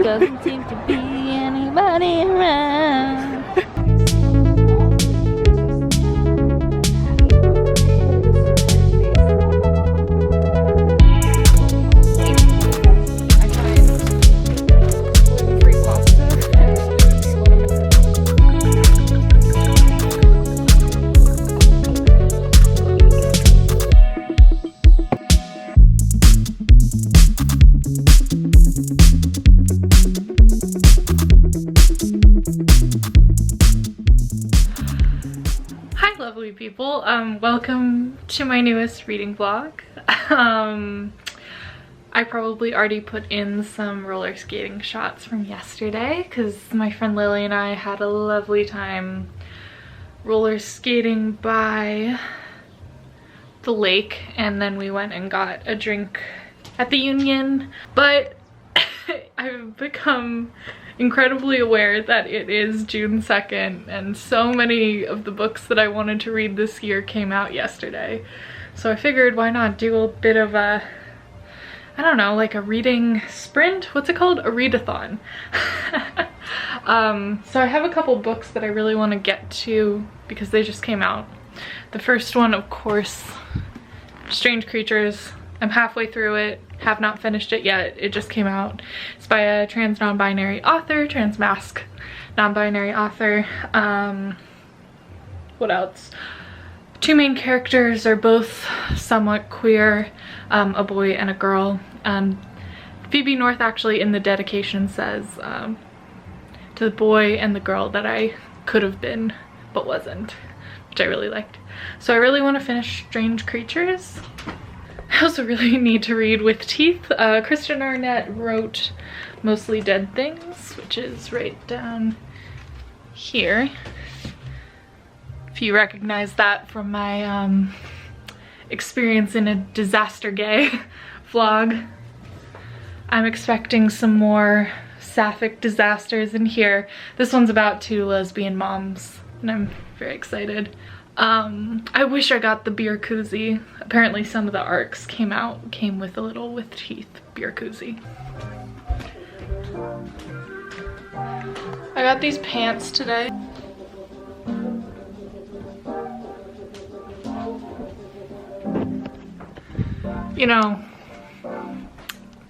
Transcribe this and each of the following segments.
Doesn't seem to be anybody around. People, welcome to my newest reading vlog. I probably already put in some roller skating shots from yesterday because my friend Lily and I had a lovely time roller skating by the lake, and then we went and got a drink at the Union. But I've become incredibly aware that it is June 2nd and so many of the books that I wanted to read this year came out yesterday. So I figured why not do a bit of a, I don't know, like a reading sprint? What's it called? A readathon. So I have a couple books that I really want to get to because they just came out. The first one, of course, Strange Creatures. I'm halfway through it, have not finished it yet. It just came out. It's by a trans non-binary author, trans-masc non-binary author. What else? Two main characters are both somewhat queer, a boy and a girl. Phoebe North actually in the dedication says to the boy and the girl that I could have been but wasn't, which I really liked. So I really want to finish Strange Creatures. I also really need to read With Teeth. Kristen Arnett wrote Mostly Dead Things, which is right down here. If you recognize that from my experience in a disaster gay vlog. I'm expecting some more sapphic disasters in here. This one's about two lesbian moms, and I'm very excited. I wish I got the beer koozie. Apparently some of the arcs came with a little With Teeth beer koozie. I got these pants today. You know,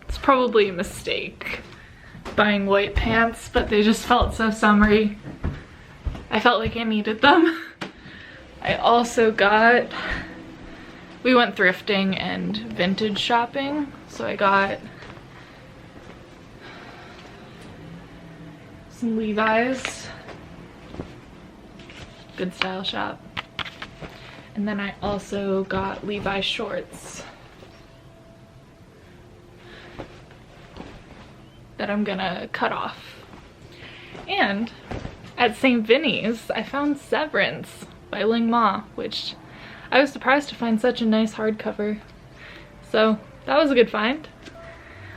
it's probably a mistake buying white pants, but they just felt so summery. I felt like I needed them. I also got, we went thrifting and vintage shopping, so I got some Levi's, good style shop, and then I also got Levi's shorts that I'm gonna cut off. And at St. Vinny's I found Severance by Ling Ma, which I was surprised to find such a nice hardcover. So that was a good find.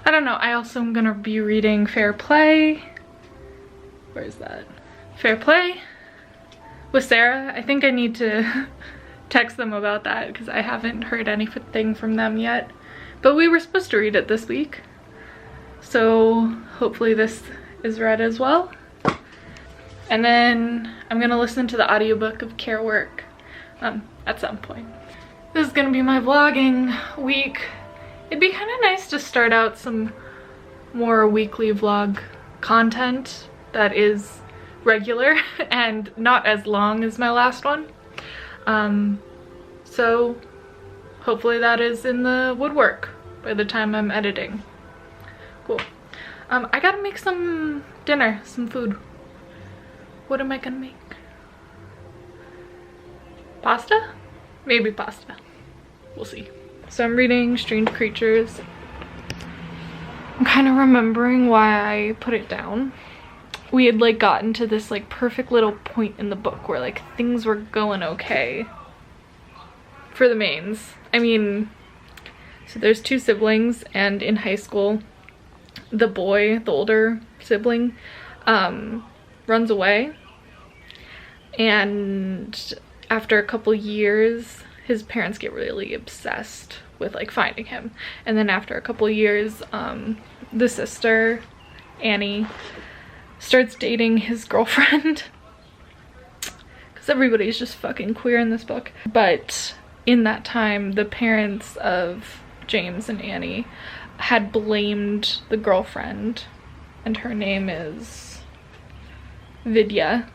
I don't know, I also am gonna be reading Fair Play. Where is that? Fair Play with Sarah. I think I need to text them about that because I haven't heard anything from them yet. But we were supposed to read it this week. So hopefully this is read as well. And then I'm gonna listen to the audiobook of Care Work at some point. This is gonna be my vlogging week. It'd be kind of nice to start out some more weekly vlog content that is regular and not as long as my last one. So hopefully that is in the woodwork by the time I'm editing. Cool. I gotta make some dinner, some food. What am I gonna make? Pasta? Maybe pasta. We'll see. So I'm reading Strange Creatures. I'm kind of remembering why I put it down. We had like gotten to this like perfect little point in the book where like things were going okay for the mains. I mean, so there's two siblings, and in high school the boy, the older sibling, runs away, and after a couple years his parents get really obsessed with like finding him, and then after a couple years the sister Annie starts dating his girlfriend. Because everybody's just fucking queer in this book. But in that time, the parents of James and Annie had blamed the girlfriend, and her name is Vidya.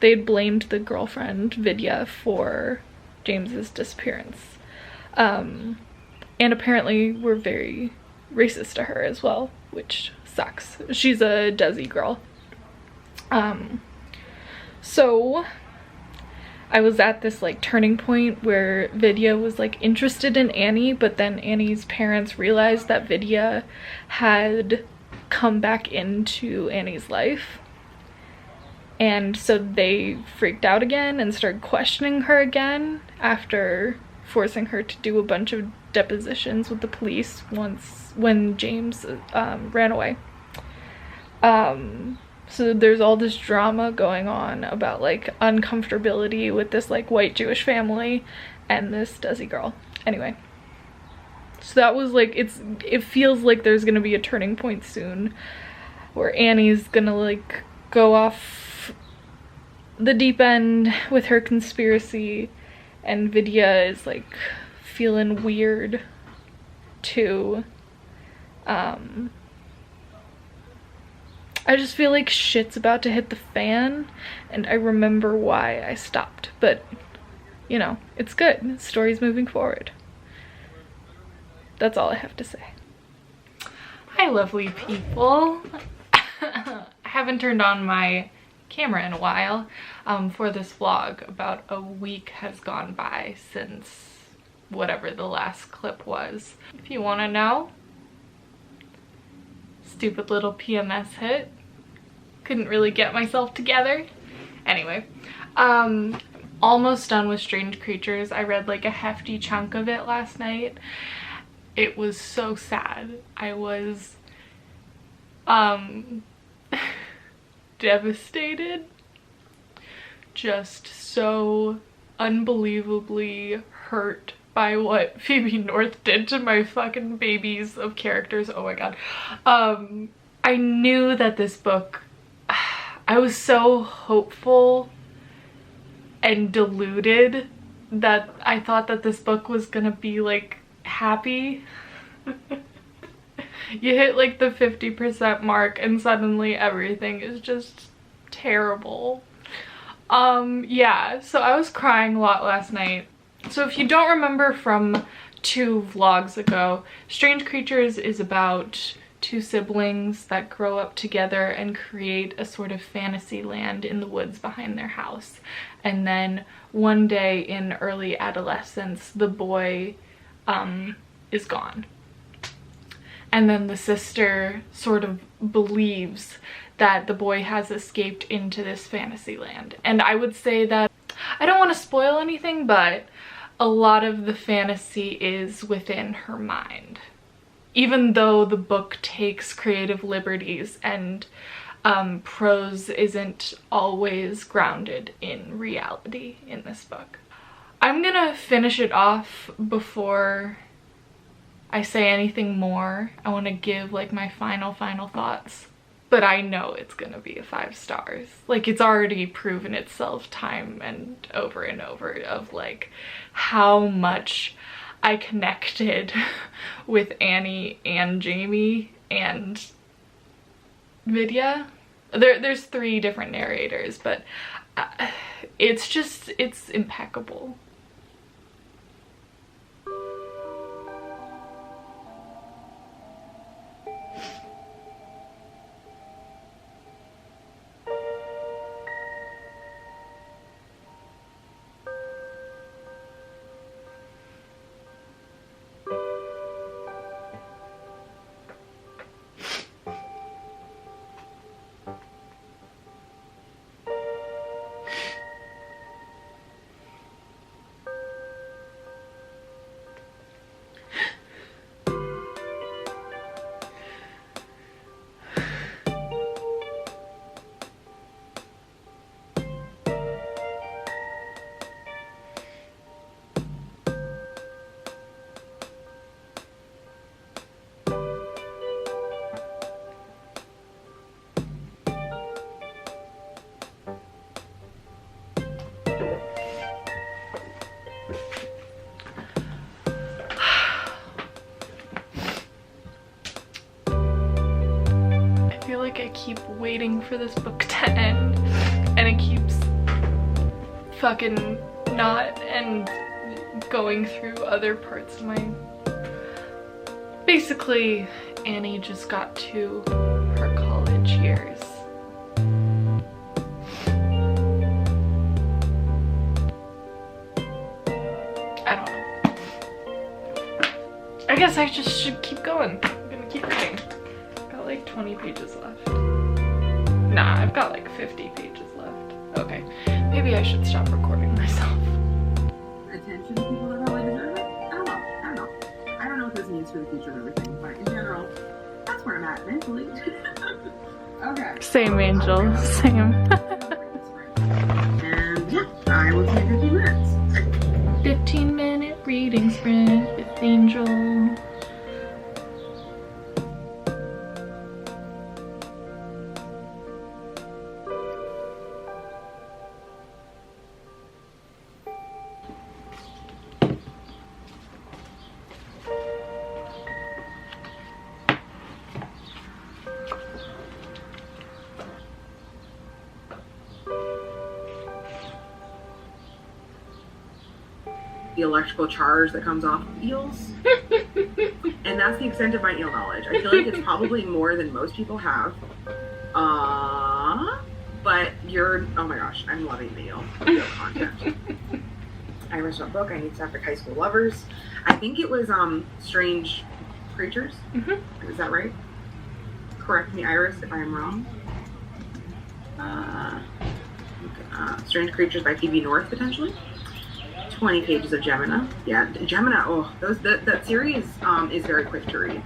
They had blamed the girlfriend, Vidya, for James's disappearance. And apparently were very racist to her as well, which sucks. She's a Desi girl. So I was at this like turning point where Vidya was like interested in Annie, but then Annie's parents realized that Vidya had come back into Annie's life. And so they freaked out again and started questioning her again after forcing her to do a bunch of depositions with the police when James ran away. So there's all this drama going on about like uncomfortability with this like white Jewish family and this Desi girl. Anyway, so that was like, it feels like there's gonna be a turning point soon where Annie's gonna like go off the deep end with her conspiracy, and Vidya is like feeling weird too. I just feel like shit's about to hit the fan, and I remember why I stopped, but you know, it's good. The story's moving forward. That's all I have to say. Hi lovely people. I haven't turned on my camera in a while for this vlog. About a week has gone by since whatever the last clip was. If you want to know, stupid little PMS hit. Couldn't really get myself together. Anyway, almost done with Strange Creatures. I read like a hefty chunk of it last night. It was so sad. I was devastated. Just so unbelievably hurt by what Phoebe North did to my fucking babies of characters. Oh my god. I knew that this book, I was so hopeful and deluded that I thought that this book was gonna be like happy. You hit like the 50% mark and suddenly everything is just terrible. Yeah, so I was crying a lot last night. So if you don't remember from 2 vlogs ago, Strange Creatures is about 2 siblings that grow up together and create a sort of fantasy land in the woods behind their house. And then one day in early adolescence, the boy is gone. And then the sister sort of believes that the boy has escaped into this fantasy land. And I would say that, I don't want to spoil anything, but a lot of the fantasy is within her mind. Even though the book takes creative liberties and prose isn't always grounded in reality in this book. I'm gonna finish it off before I say anything more. I want to give like my final thoughts, but I know it's gonna be a 5 stars. Like, it's already proven itself time and over of like how much I connected with Annie and Jamie and Vidya. There's 3 different narrators, but it's impeccable. I keep waiting for this book to end and it keeps fucking not, and going through other parts of my... Basically, Annie just got to her college years. I don't know. I guess I just should keep going. I'm gonna keep reading. I've got like 20 pages left. Nah, I've got like 50 pages left. Okay, maybe I should stop recording myself. Attention to people that really deserve it? I don't know. I don't know what this means for the future of everything, but in general, that's where I'm at mentally. Okay. Same, Angel. Same. And yeah, I will take 15 minutes. 15-minute reading sprint with Angel. The electrical charge that comes off eels. And that's the extent of my eel knowledge. I feel like it's probably more than most people have. But you're, oh my gosh, I'm loving the eel content. Iris wrote a book, I Need Sapphic High School Lovers. I think it was Strange Creatures. Is that right? Correct me, Iris, if I am wrong. Strange Creatures by Phoebe North, potentially. 20 pages of Gemina. Yeah, Gemina, oh, that series is very quick to read.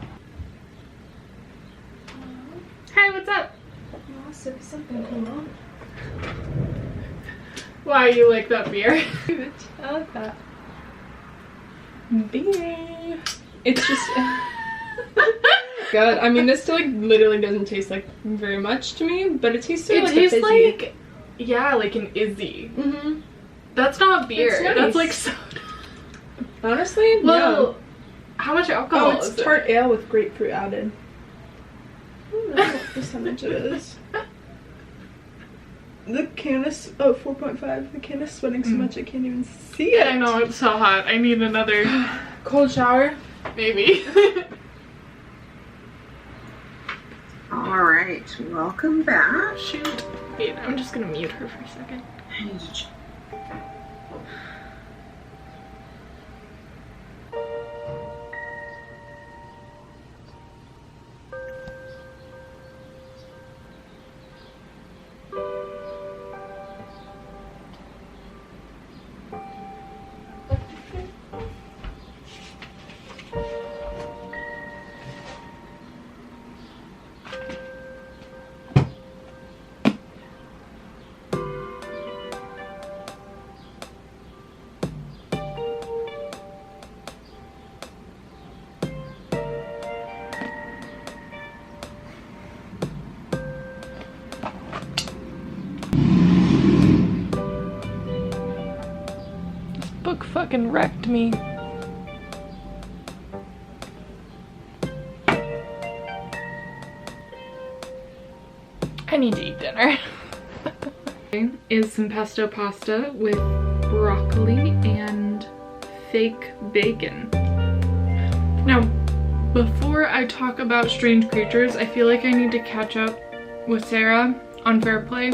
Hey, what's up? I'll sip something cool. Why you like that beer? I like that. Beer. It's just good. I mean, this still like literally doesn't taste like very much to me, but it tastes It like tastes a fizzy. like, yeah, like an Izzy. Mm-hmm. That's not beer. It's nice. That's like soda. Honestly, Well, yeah. how much alcohol Oh, it's is it? tart ale with grapefruit added. I don't know just how much it is. The can is 4.5. The can is sweating so much I can't even see it. I know, it's so hot. I need another Cold shower. maybe. All right, welcome back. Shoot. Wait, I'm just gonna mute her for a second. I need to check. Book fucking wrecked me. I need to eat dinner. Is some pesto pasta with broccoli and fake bacon. Now, before I talk about Strange Creatures, I feel like I need to catch up with Sarah on Fair Play.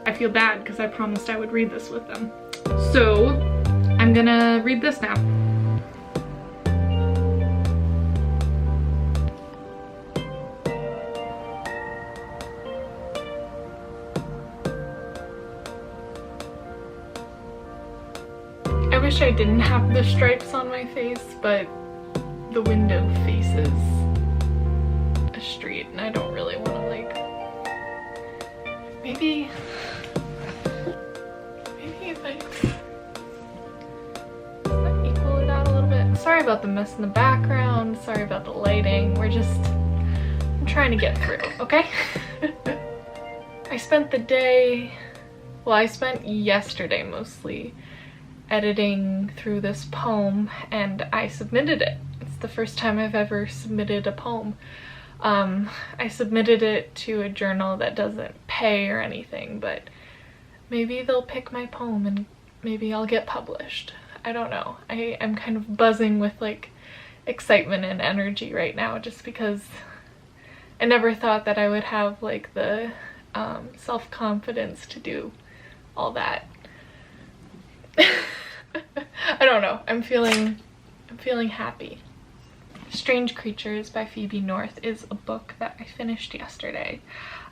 I feel bad because I promised I would read this with them. So, I'm gonna read this now. I wish I didn't have the stripes on my face, but the window faces a street and I don't really want to maybe if I equal it out a little bit. Sorry about the mess in the background, sorry about the lighting, I'm trying to get through, okay? I spent yesterday mostly editing through this poem and I submitted it. It's the first time I've ever submitted a poem. I submitted it to a journal that doesn't pay or anything, but maybe they'll pick my poem and maybe I'll get published. I don't know. I'm kind of buzzing with like excitement and energy right now, just because I never thought that I would have like the self-confidence to do all that. I don't know. I'm feeling happy. Strange Creatures by Phoebe North is a book that I finished yesterday.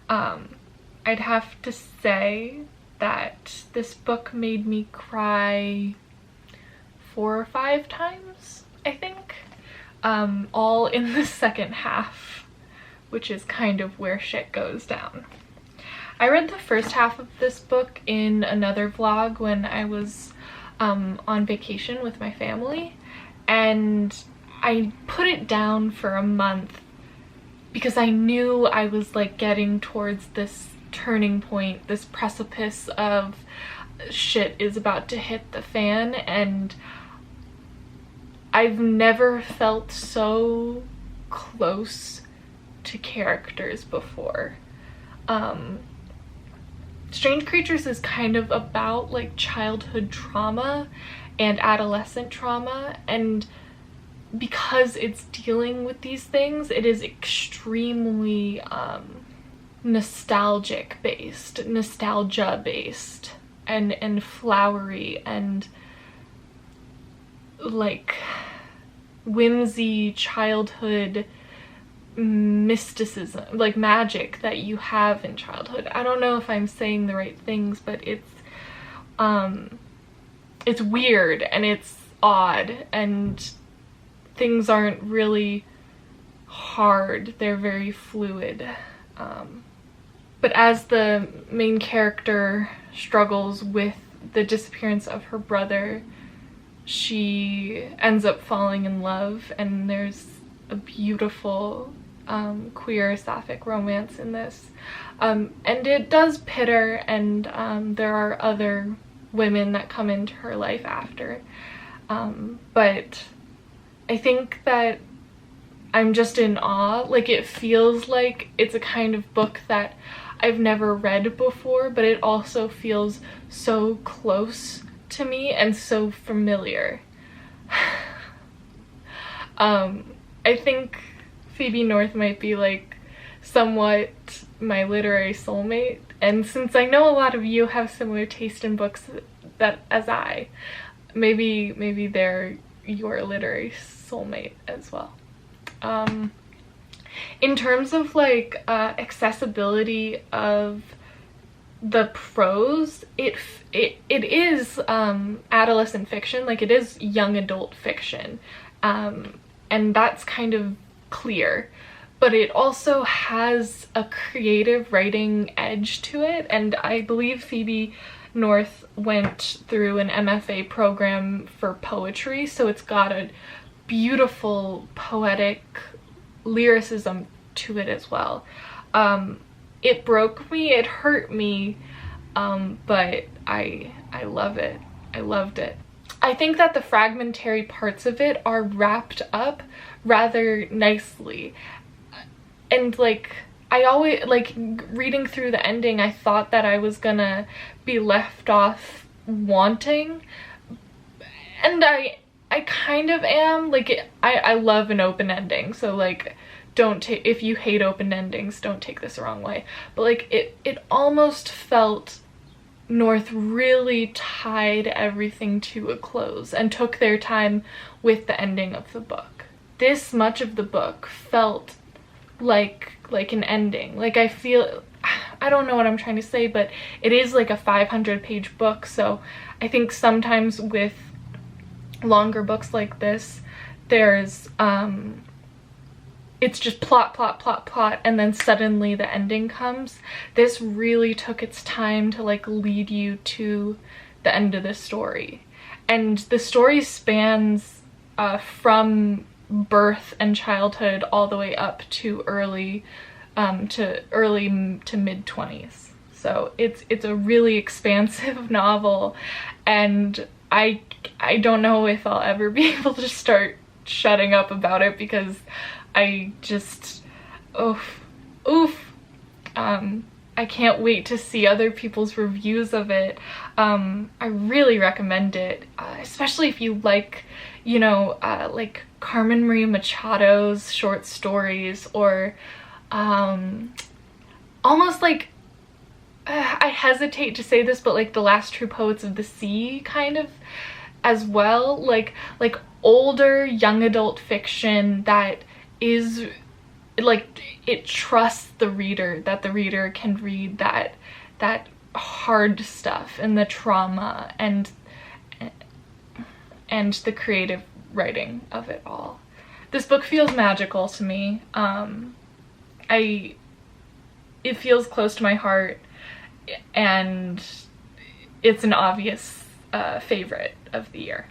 I'd have to say that this book made me cry 4 or 5 times, I think, all in the second half, which is kind of where shit goes down. I read the first half of this book in another vlog when I was on vacation with my family, and I put it down for a month because I knew I was like getting towards this turning point, this precipice of shit is about to hit the fan, and I've never felt so close to characters before. Strange Creatures is kind of about like childhood trauma and adolescent trauma, and because it's dealing with these things, it is extremely nostalgia based, and flowery, and like whimsy childhood mysticism, like magic that you have in childhood. I don't know if I'm saying the right things, but it's weird and it's odd, and things aren't really hard, they're very fluid. But as the main character struggles with the disappearance of her brother, she ends up falling in love, and there's a beautiful queer sapphic romance in this. And it does pit her, and there are other women that come into her life after. But I think that I'm just in awe. Like, it feels like it's a kind of book that I've never read before, but it also feels so close to me and so familiar. I think Phoebe North might be like somewhat my literary soulmate, and since I know a lot of you have similar taste in books as I, maybe they're your literary soulmate as well. In terms of like accessibility of the prose, it is adolescent fiction, like it is young adult fiction, and that's kind of clear, but it also has a creative writing edge to it, and I believe Phoebe North went through an MFA program for poetry, so it's got a beautiful poetic lyricism to it as well. It broke me, it hurt me, but I love it. I loved it. I think that the fragmentary parts of it are wrapped up rather nicely, and like I always, like, reading through the ending, I thought that I was gonna be left off wanting, and I kind of am. Like, I love an open ending, so like, if you hate open endings, don't take this the wrong way, but like it almost felt North really tied everything to a close and took their time with the ending of the book. This much of the book felt like an ending. Like, I don't know what I'm trying to say, but it is like a 500-page book, so I think sometimes with longer books like this, there's it's just plot, and then suddenly the ending comes. This really took its time to like lead you to the end of the story, and the story spans from birth and childhood all the way up to early to mid-20s. So it's a really expansive novel, and I don't know if I'll ever be able to start shutting up about it, because oof. I can't wait to see other people's reviews of it. I really recommend it, especially if you like, you know, like Carmen Maria Machado's short stories, or almost like, I hesitate to say this, but like the Last True Poets of the Sea kind of as well, like older young adult fiction that is like, it trusts the reader, that the reader can read that hard stuff and the trauma and the creative writing of it all. This book feels magical to me. It feels close to my heart, and it's an obvious favorite of the year.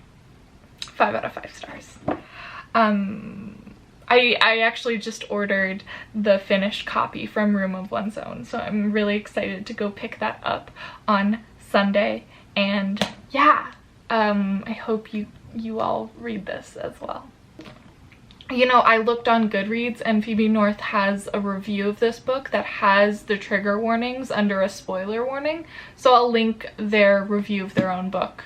5 out of 5 stars. I actually just ordered the finished copy from Room of One's Own, so I'm really excited to go pick that up on Sunday. And yeah, I hope you all read this as well. You know, I looked on Goodreads and Phoebe North has a review of this book that has the trigger warnings under a spoiler warning, so I'll link their review of their own book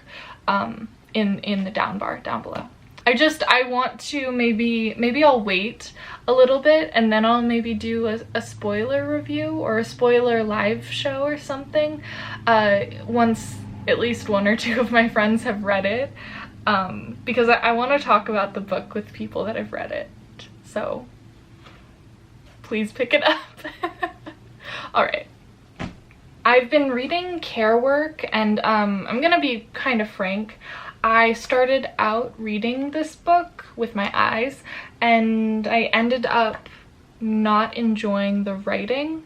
in the down bar down below. I want to maybe I'll wait a little bit and then I'll maybe do a spoiler review or a spoiler live show or something once at least 1 or 2 of my friends have read it, because I want to talk about the book with people that have read it, so please pick it up. Alright. I've been reading Care Work, and I'm gonna be kind of frank. I started out reading this book with my eyes, and I ended up not enjoying the writing.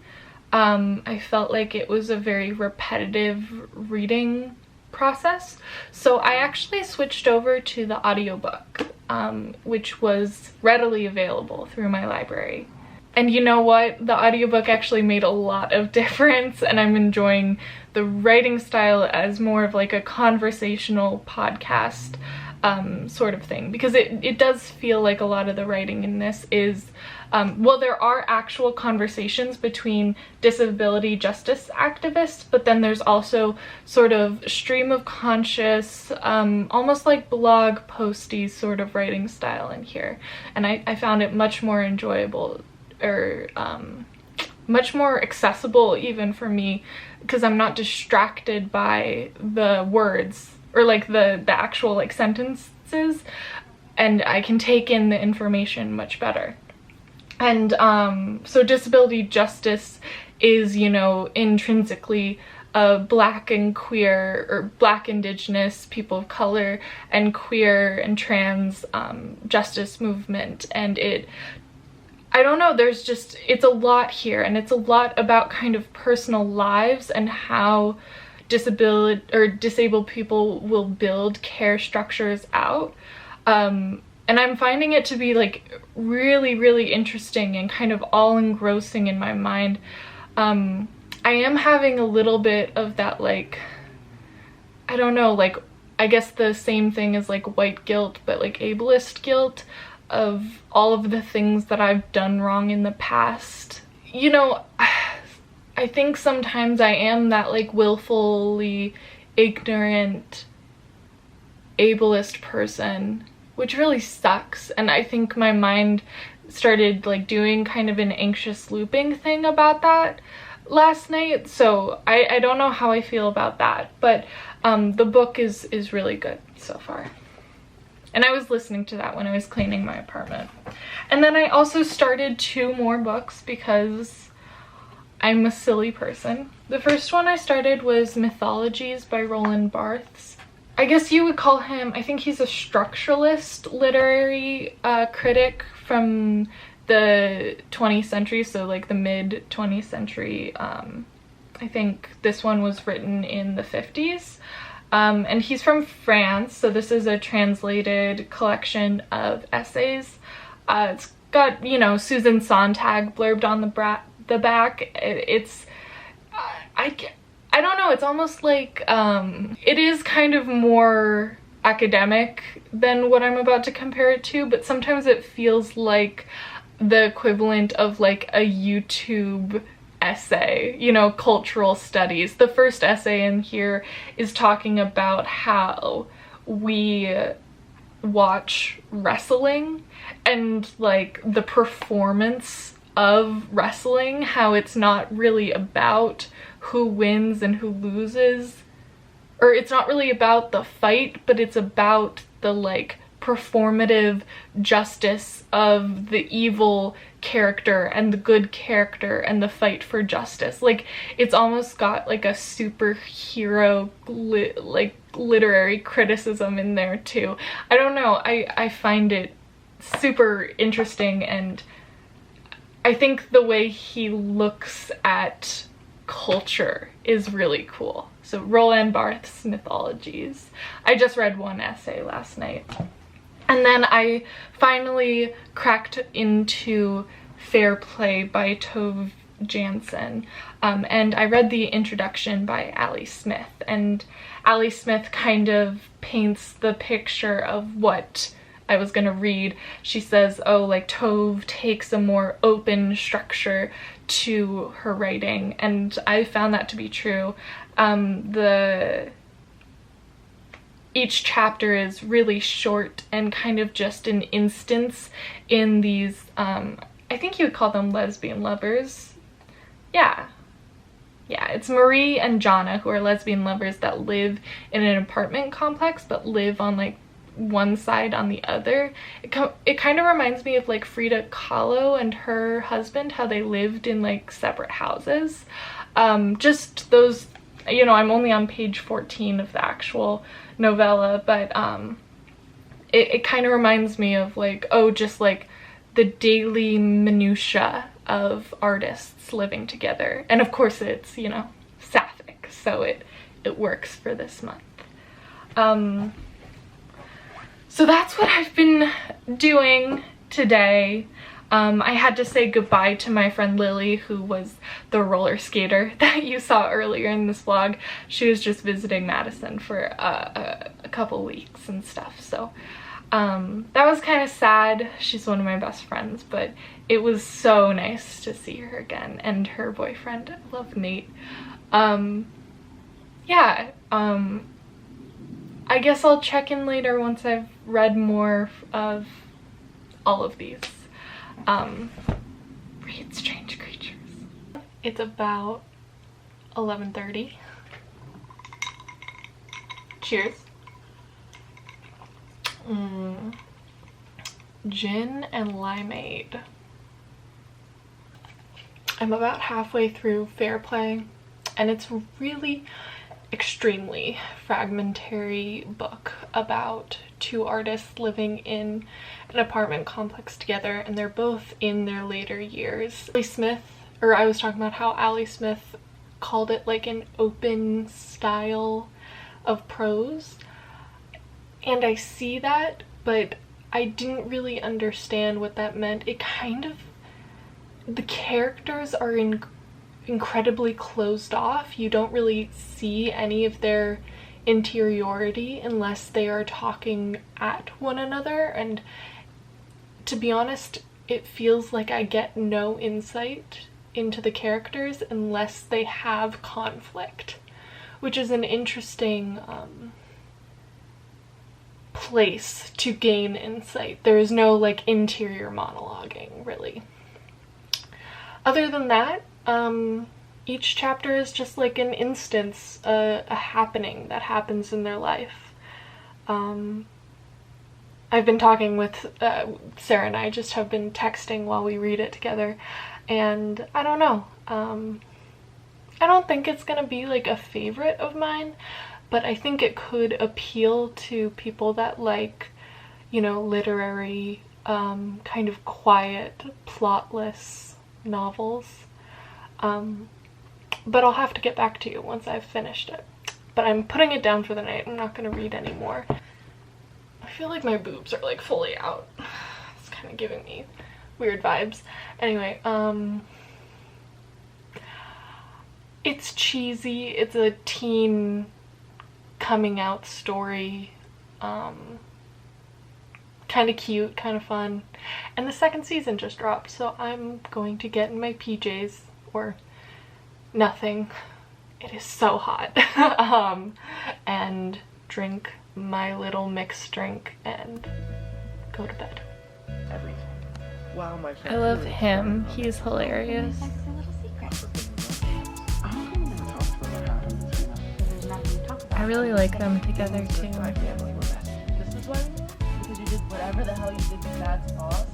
I felt like it was a very repetitive reading process, so I actually switched over to the audiobook, which was readily available through my library. And you know what? The audiobook actually made a lot of difference, and I'm enjoying the writing style as more of like a conversational podcast sort of thing, because it does feel like a lot of the writing in this is, well, there are actual conversations between disability justice activists, but then there's also sort of stream of conscious, almost like blog posty sort of writing style in here, and I found it much more enjoyable, or much more accessible even for me, because I'm not distracted by the words or like the actual like sentences, and I can take in the information much better. And so disability justice is, you know, intrinsically a Black and queer, or Black, Indigenous, people of color, and queer and trans justice movement, and I don't know, there's just, it's a lot here, and it's a lot about kind of personal lives and how disabled people will build care structures out. And I'm finding it to be like really, really interesting and kind of all engrossing in my mind. I am having a little bit of that, like, I don't know, like, I guess the same thing as like white guilt, but like ableist guilt, of all of the things that I've done wrong in the past. You know, I think sometimes I am that like willfully ignorant ableist person, which really sucks, and I think my mind started like doing kind of an anxious looping thing about that last night, so I don't know how I feel about that, but the book is really good so far. And I was listening to that when I was cleaning my apartment. And then I also started 2 more books because I'm a silly person. The first one I started was Mythologies by Roland Barthes. I guess you would call him, I think he's a structuralist literary critic from the 20th century, so like the mid 20th century. I think this one was written in the 50s. And he's from France, so this is a translated collection of essays. It's got, you know, Susan Sontag blurbed on the back. It's, I don't know, it's almost like, it is kind of more academic than what I'm about to compare it to, but sometimes it feels like the equivalent of like a YouTube essay, you know, cultural studies. The first essay in here is talking about how we watch wrestling and like the performance of wrestling, how it's not really about who wins and who loses, or it's not really about the fight, but it's about the like performative justice of the evil character and the good character and the fight for justice. Like, it's almost got like a superhero like literary criticism in there too. I don't know, I find it super interesting, and I think the way he looks at culture is really cool. So Roland Barthes' Mythologies. I just read one essay last night. And then I finally cracked into Fair Play by Tove Janson, and I read the introduction by Ali Smith, and Ali Smith kind of paints the picture of what I was gonna read. She says, oh, like Tove takes a more open structure to her writing, and I found that to be true. Each chapter is really short and kind of just an instance in these, I think you would call them lesbian lovers. Yeah, it's Marie and Jana, who are lesbian lovers that live in an apartment complex but live on like one side on the other. It kind of reminds me of like Frida Kahlo and her husband, how they lived in like separate houses. Just those, you know, I'm only on page 14 of the actual novella, but it kind of reminds me of like, oh, just like the daily minutia of artists living together. And of course it's, you know, sapphic, so it works for this month. So that's what I've been doing today. I had to say goodbye to my friend Lily, who was the roller skater that you saw earlier in this vlog. She was just visiting Madison for a couple weeks and stuff, so that was kind of sad. She's one of my best friends, but it was so nice to see her again, and her boyfriend. I love Nate. Yeah, I guess I'll check in later once I've read more of all of these. Read Strange Creatures. It's about 11:30. Cheers. Gin and limeade. I'm about halfway through Fair Play, and it's a really extremely fragmentary book about two artists living in an apartment complex together, and they're both in their later years. Ali Smith, or I was talking about how Ali Smith called it like an open style of prose, and I see that, but I didn't really understand what that meant. It kind of, the characters are incredibly closed off. You don't really see any of their interiority unless they are talking at one another, and to be honest, it feels like I get no insight into the characters unless they have conflict, which is an interesting place to gain insight. There is no like interior monologuing really. Other than that, each chapter is just like an instance, a happening that happens in their life. I've been talking with Sarah, and I just have been texting while we read it together, and I don't know. I don't think it's gonna be like a favorite of mine, but I think it could appeal to people that like, you know, literary, kind of quiet, plotless novels. But I'll have to get back to you once I've finished it. But I'm putting it down for the night. I'm not gonna read anymore. I feel like my boobs are like fully out. It's kind of giving me weird vibes. Anyway, it's cheesy. It's a teen coming out story. kind of cute, kind of fun. And the second season just dropped, so I'm going to get in my PJs or nothing. It is so hot. And drink my little mixed drink and go to bed. Everything. Wow, my I love him. He's hilarious. I really like them together too. My family were best. This is why we were? Because you did whatever the hell you did to Dad's boss.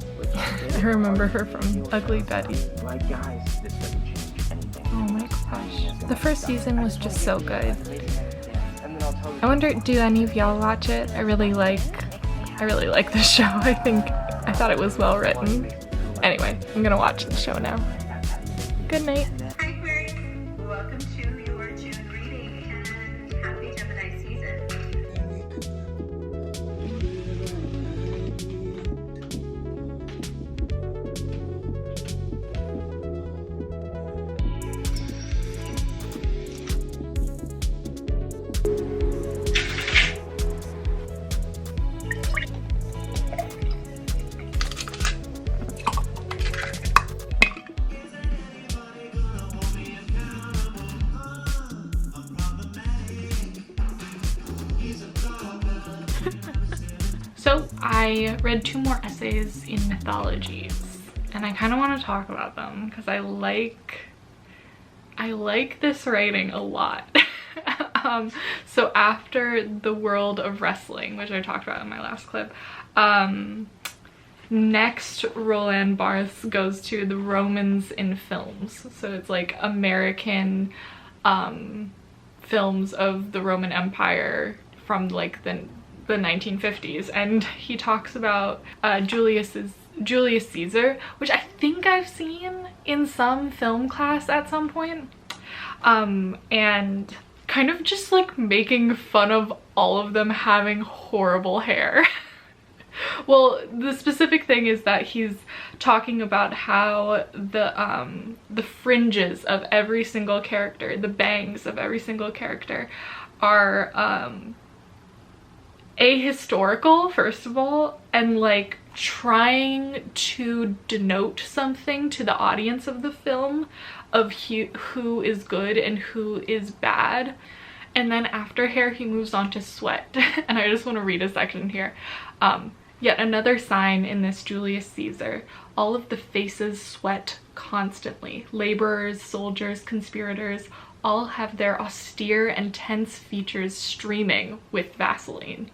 I remember her from Ugly Betty. Like guys, this doesn't change anything. Oh my gosh. The first season was just so good. I wonder, do any of y'all watch it? I really like this show. I thought it was well written. Anyway, I'm gonna watch the show now. Good night. Hi Aquarius, welcome to your June reading and happy Gemini season. So I read 2 more essays in Mythologies, and I kind of want to talk about them because I like this writing a lot. So after the world of wrestling, which I talked about in my last clip, next Roland Barthes goes to the Romans in films. So it's like American films of the Roman Empire from like the 1950s, and he talks about Julius Caesar, which I think I've seen in some film class at some point, and kind of just like making fun of all of them having horrible hair. Well, the specific thing is that he's talking about how the fringes of every single character, the bangs of every single character are ahistorical, first of all, and like trying to denote something to the audience of the film of who is good and who is bad. And then after hair he moves on to sweat. And I just want to read a section here. Yet another sign in this Julius Caesar. All of the faces sweat constantly. Laborers, soldiers, conspirators, all have their austere and tense features streaming with Vaseline.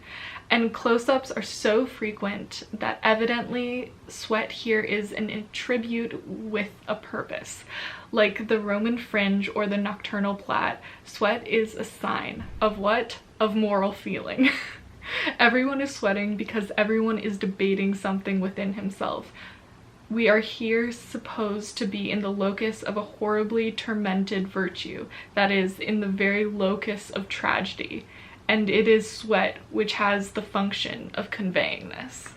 And close-ups are so frequent that evidently sweat here is an attribute with a purpose. Like the Roman fringe or the nocturnal plait, sweat is a sign of what? Of moral feeling. Everyone is sweating because everyone is debating something within himself. We are here supposed to be in the locus of a horribly tormented virtue, that is, in the very locus of tragedy, and it is sweat which has the function of conveying this.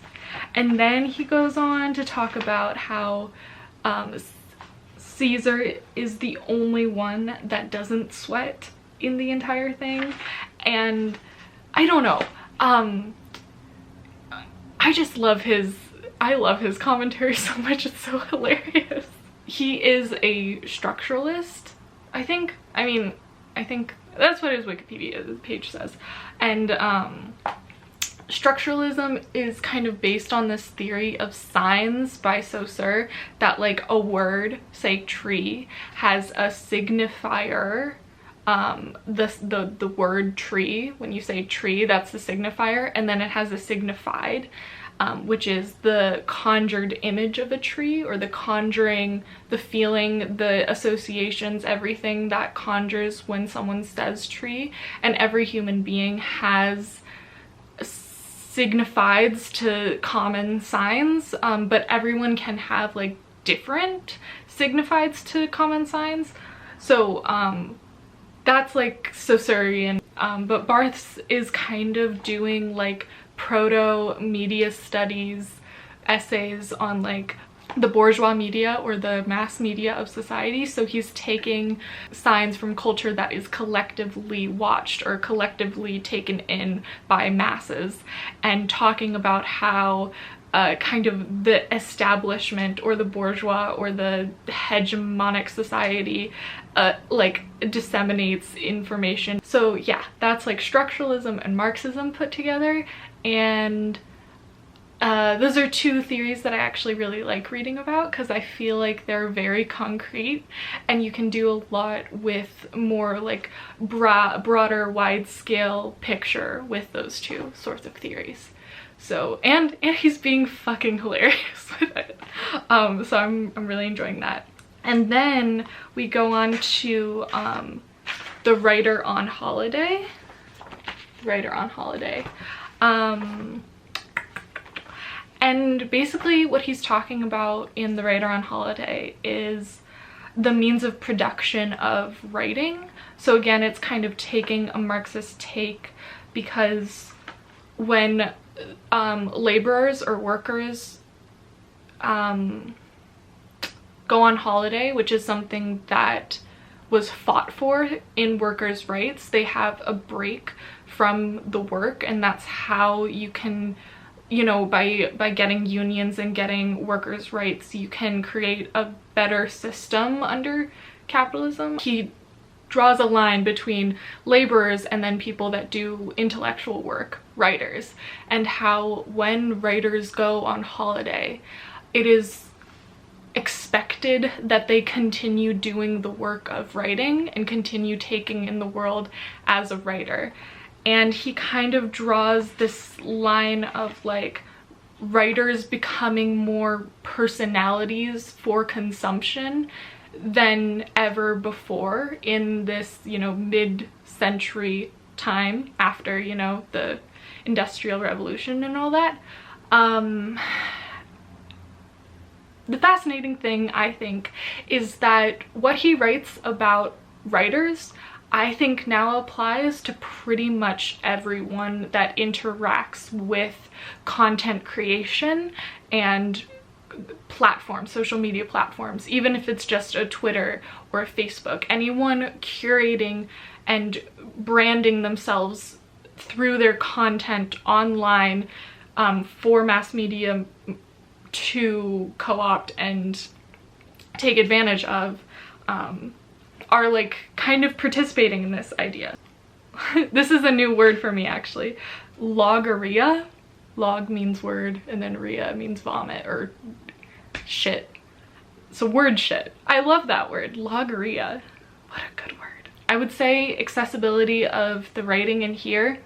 And then he goes on to talk about how Caesar is the only one that doesn't sweat in the entire thing, and I don't know, I love his commentary so much. It's so hilarious. He is a structuralist, I think that's what his Wikipedia page says. And structuralism is kind of based on this theory of signs by Saussure, that like a word, say tree, has a signifier. The word tree, when you say tree, that's the signifier, and then it has a signified, which is the conjured image of a tree, or the conjuring, the feeling, the associations, everything that conjures when someone says tree. And every human being has signifieds to common signs, but everyone can have like different signifieds to common signs. So that's like Saussurean, but Barthes is kind of doing like proto media studies essays on like the bourgeois media or the mass media of society. So he's taking signs from culture that is collectively watched or collectively taken in by masses and talking about how kind of the establishment or the bourgeois or the hegemonic society like disseminates information. So yeah, that's like structuralism and Marxism put together, and those are two theories that I actually really like reading about because I feel like they're very concrete and you can do a lot with more like broader wide scale picture with those two sorts of theories. So and he's being fucking hilarious with it. So I'm really enjoying that. And then we go on to The Writer on Holiday. And basically what he's talking about in The Writer on Holiday is the means of production of writing. So again, it's kind of taking a Marxist take, because when laborers or workers go on holiday, which is something that was fought for in workers' rights, they have a break from the work, and that's how you can, you know, by getting unions and getting workers' rights, you can create a better system under capitalism. He draws a line between laborers and then people that do intellectual work, writers, and how when writers go on holiday, it is expected that they continue doing the work of writing and continue taking in the world as a writer. And he kind of draws this line of like writers becoming more personalities for consumption than ever before in this, you know, mid-century time after, you know, the Industrial Revolution and all that. The fascinating thing, I think, is that what he writes about writers, I think now applies to pretty much everyone that interacts with content creation and platforms, social media platforms, even if it's just a Twitter or a Facebook. Anyone curating and branding themselves through their content online for mass media to co-opt and take advantage of are like kind of participating in this idea. This is a new word for me actually. Logorrhea. Log means word and then rhea means vomit or shit. So word shit. I love that word. Logorrhea. What a good word. I would say accessibility of the writing in here.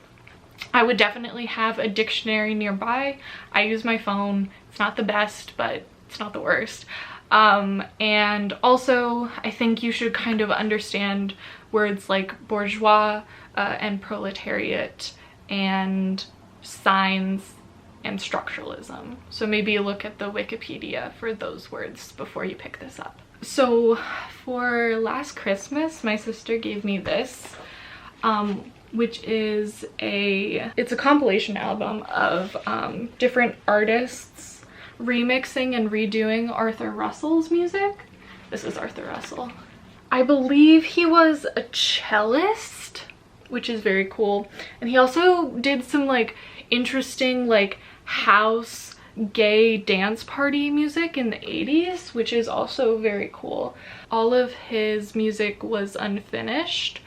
I would definitely have a dictionary nearby. I use my phone. It's not the best, but it's not the worst. And also I think you should kind of understand words like bourgeois and proletariat and signs and structuralism. So maybe look at the Wikipedia for those words before you pick this up. So for last Christmas, my sister gave me this, which is it's a compilation album of different artists remixing and redoing Arthur Russell's music. This is Arthur Russell. I believe he was a cellist, which is very cool. And he also did some like interesting like house gay dance party music in the 80s, which is also very cool. All of his music was unfinished.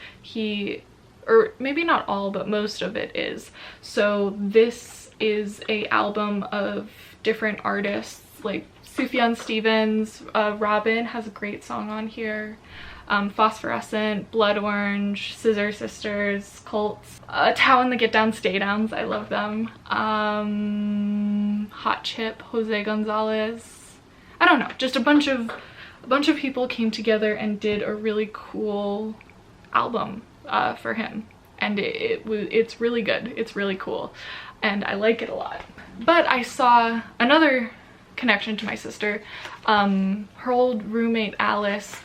Or maybe not all, but most of it is. So this is a album of different artists like Sufjan Stevens. Robin has a great song on here. Phosphorescent, Blood Orange, Scissor Sisters, Cults, Tao and the Get Down Stay Downs, I love them. Hot Chip, Jose Gonzalez. I don't know, just a bunch of people came together and did a really cool album for him, and it's really good. It's really cool and I like it a lot. But I saw another connection to my sister. Her old roommate Alice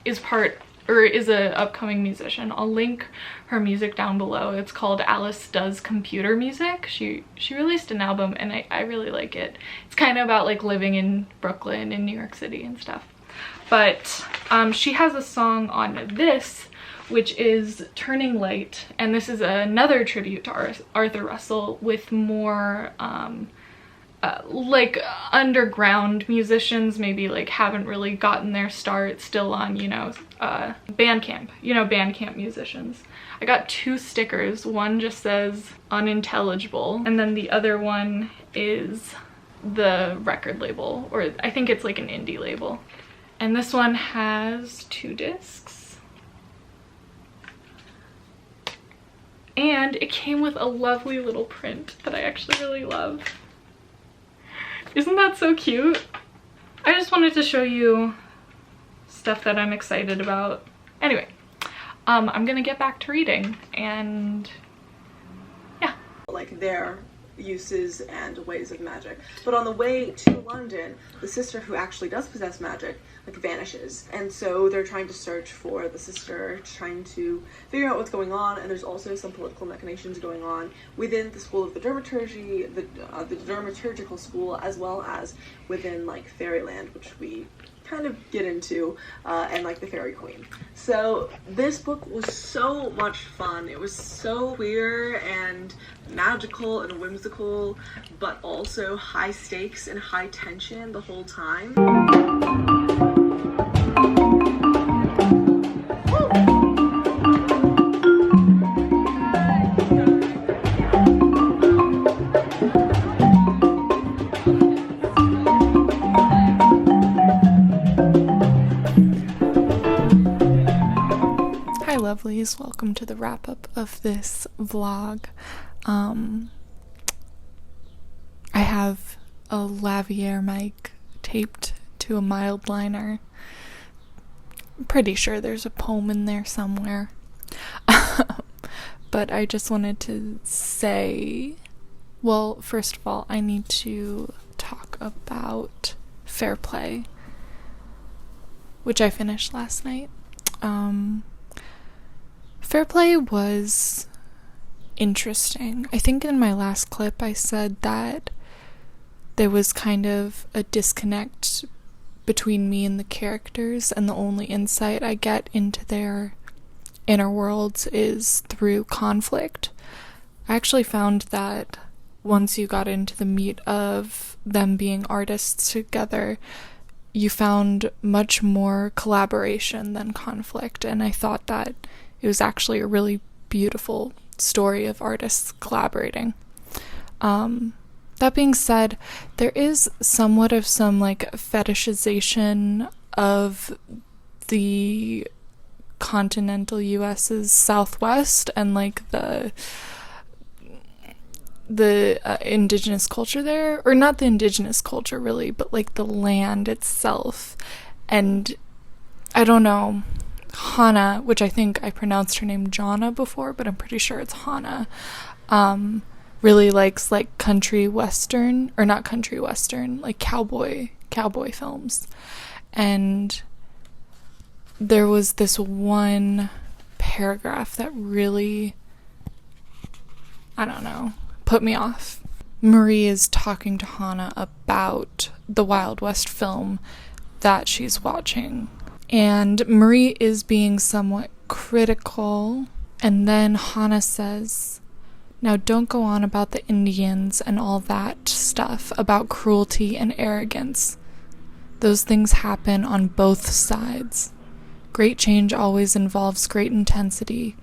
is part or is a upcoming musician. I'll link her music down below. It's called Alice Does Computer Music. She released an album and I really like it. It's kind of about like living in Brooklyn and New York City and stuff. But she has a song on this, which is Turning Light, and this is another tribute to Arthur Russell with more like underground musicians, maybe like haven't really gotten their start, still on, you know, Bandcamp, you know, Bandcamp musicians. I got 2 stickers. One just says unintelligible, and then the other one is the record label, or I think it's like an indie label. And this one has 2 discs. And it came with a lovely little print that I actually really love. Isn't that so cute? I just wanted to show you stuff that I'm excited about. Anyway, I'm gonna get back to reading, and yeah. Like their uses and ways of magic. But on the way to London, the sister who actually does possess magic like vanishes, and so they're trying to search for the sister, trying to figure out what's going on. And there's also some political machinations going on within the school of the dramaturgy, the dramaturgical school, as well as within like fairyland, which we kind of get into, and like the fairy queen. So this book was so much fun. It was so weird and magical and whimsical, but also high stakes and high tension the whole time. Lovelies, welcome to the wrap-up of this vlog. I have a lavalier mic taped to a mild liner. I'm pretty sure there's a poem in there somewhere. But I just wanted to say, well, first of all, I need to talk about Fair Play, which I finished last night. Fair Play was interesting. I think in my last clip I said that there was kind of a disconnect between me and the characters, and the only insight I get into their inner worlds is through conflict. I actually found that once you got into the meat of them being artists together, you found much more collaboration than conflict, and I thought that it was actually a really beautiful story of artists collaborating. That being said, there is somewhat of some like fetishization of the continental US's Southwest and like the indigenous culture there, or not the indigenous culture really, but like the land itself. And I don't know, Hannah, which I think I pronounced her name Jonna before, but I'm pretty sure it's Hannah, really likes like country western, or not country western, like cowboy films. And there was this one paragraph that really, I don't know, put me off. Marie is talking to Hannah about the Wild West film that she's watching, and Marie is being somewhat critical, and then Hannah says, "Now don't go on about the Indians and all that stuff about cruelty and arrogance. Those things happen on both sides. Great change always involves great intensity.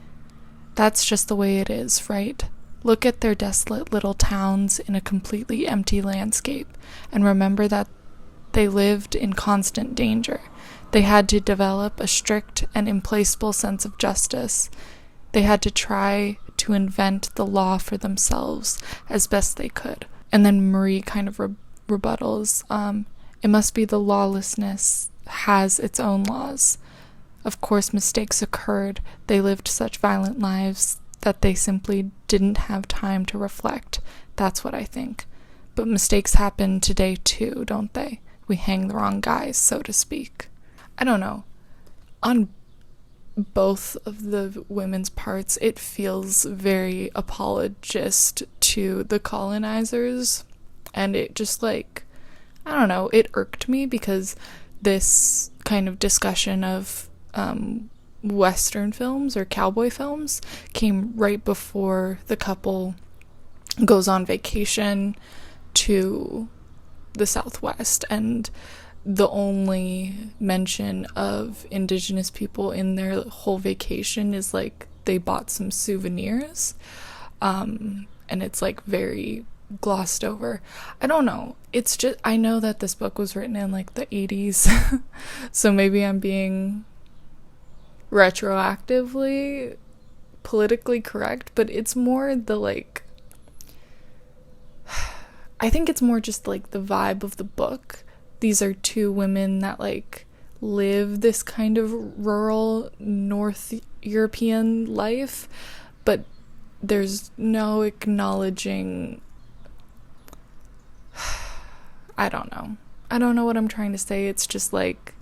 That's just the way it is, right? Look at their desolate little towns in a completely empty landscape, and remember that they lived in constant danger. They had to develop a strict and implacable sense of justice. They had to try to invent the law for themselves as best they could." And then Marie kind of rebuttals, "It must be the lawlessness has its own laws. Of course mistakes occurred. They lived such violent lives that they simply didn't have time to reflect. That's what I think. But mistakes happen today too, don't they? We hang the wrong guys, so to speak." I don't know. On both of the women's parts, it feels very apologist to the colonizers, and it just, like, I don't know, it irked me because this kind of discussion of Western films or cowboy films came right before the couple goes on vacation to the Southwest, and the only mention of Indigenous people in their whole vacation is, like, they bought some souvenirs, and it's, like, very glossed over. I don't know, it's just, I know that this book was written in, like, the 80s, so maybe I'm being retroactively politically correct, but it's more the, like, I think it's more just, like, the vibe of the book. These are two women that, like, live this kind of rural North European life, but there's no acknowledging, I don't know what I'm trying to say. It's just, like,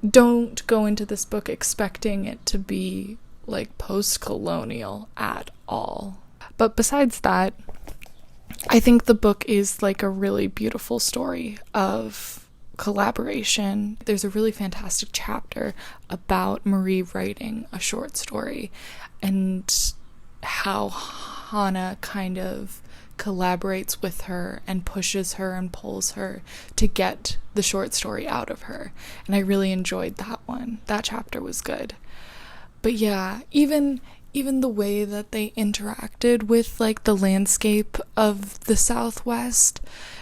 don't go into this book expecting it to be, like, post-colonial at all. But besides that, I think the book is, like, a really beautiful story of collaboration. There's a really fantastic chapter about Marie writing a short story and how Hannah kind of collaborates with her and pushes her and pulls her to get the short story out of her. And I really enjoyed that one. That chapter was good. But yeah, even the way that they interacted with, like, the landscape of the Southwest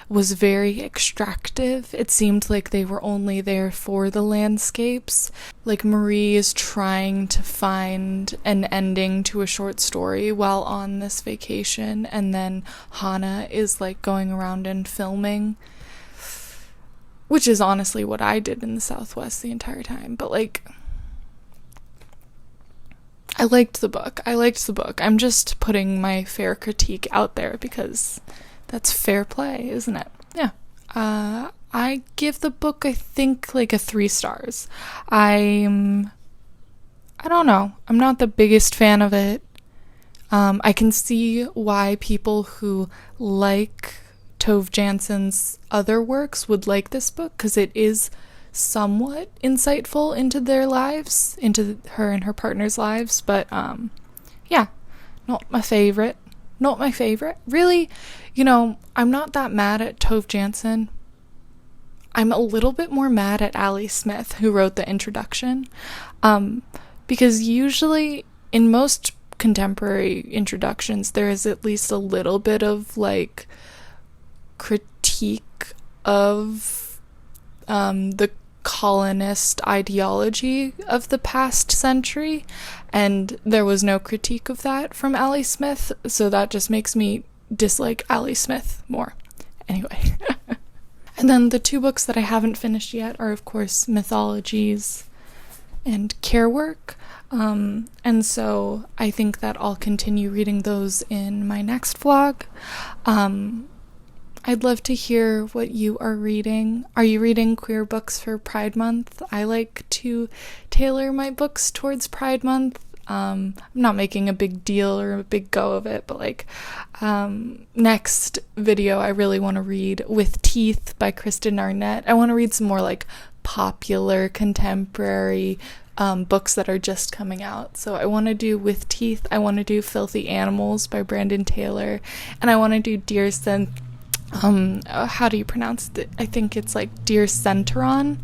was very extractive. It seemed like they were only there for the landscapes. Like, Marie is trying to find an ending to a short story while on this vacation, and then Hannah is, like, going around and filming, which is honestly what I did in the Southwest the entire time. But, like, I liked the book. I'm just putting my fair critique out there because that's fair play, isn't it? Yeah. I give the book, I think, like, a 3 stars. I don't know. I'm not the biggest fan of it. I can see why people who like Tove Jansson's other works would like this book, because it is somewhat insightful into their lives, into her and her partner's lives, but yeah, not my favorite. Really, you know, I'm not that mad at Tove Jansson. I'm a little bit more mad at Ali Smith, who wrote the introduction, because usually in most contemporary introductions there is at least a little bit of, like, critique of the colonist ideology of the past century, and there was no critique of that from Ali Smith, so that just makes me dislike Ali Smith more. Anyway. And then the 2 books that I haven't finished yet are, of course, Mythologies and Care Work, and so I think that I'll continue reading those in my next vlog. I'd love to hear what you are reading. Are you reading queer books for Pride Month? I like to tailor my books towards Pride Month. I'm not making a big deal or a big go of it, but, like, next video I really want to read With Teeth by Kristen Arnett. I want to read some more, like, popular contemporary books that are just coming out. So I want to do With Teeth, I want to do Filthy Animals by Brandon Taylor, and I want to do Dear how do you pronounce it? I think it's, like, Dear Centeron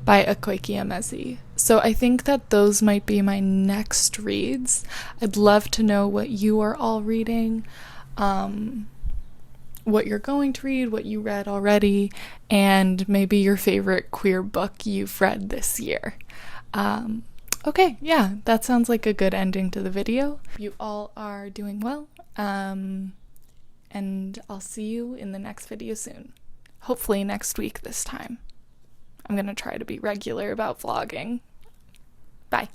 by Akoiki Emezi. So I think that those might be my next reads. I'd love to know what you are all reading, what you're going to read, what you read already, and maybe your favorite queer book you've read this year. Okay, yeah, that sounds like a good ending to the video. You all are doing well. And I'll see you in the next video soon. Hopefully next week this time. I'm gonna try to be regular about vlogging. Bye.